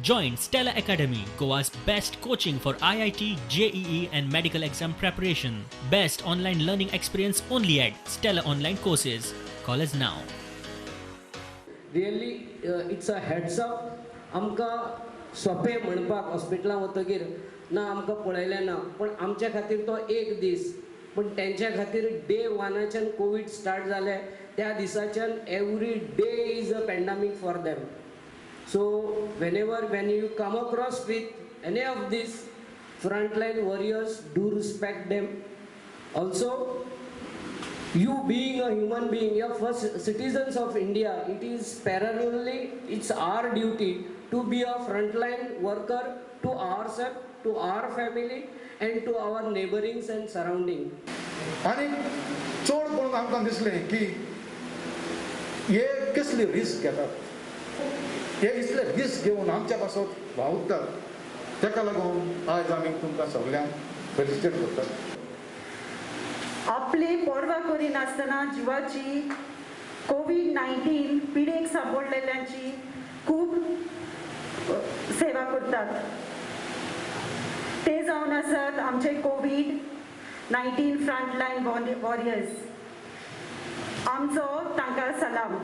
Join Stella Academy, Goa's best coaching for IIT, JEE and medical exam preparation. Best online learning experience only at Stella Online Courses. Call us now. Really, it's a heads up. आमकां सोंपें म्हणपाक हॉस्पिटलांत वतकीर ना आमकां पळयलें ना, पण आमच्या खातीर तो एक दीस. पण तेंच्या खातीर डे वनाच्यान कोविड स्टार्ट जालें त्या दिसाच्यान every day is a pandemic for them. So when you come across with any of these frontline warriors, do respect them. Also, you being a human being, your first citizens of India, it is parallelly, it's our duty to be a frontline worker to ourselves, to our family, and to our neighborings and surrounding. आणि चड करून आमकां दिसलें की हे कसली risk घेतात, हे इसले रिस्क घेवन आमच्या पासत वावुरतात. ताका लागून आयज आमी तुमकां सगळ्यांक फेलिसिटेट करतात. आपली पर्वा करिनासतना जिवाची कोविड-19 पिडेक सांपडलेल्यांची खूब सेवा करतात. ते जावन आसात आमचे कोविड-19 फ्रंटलायन वॉरियर्स. आमचो तांकां सलाम.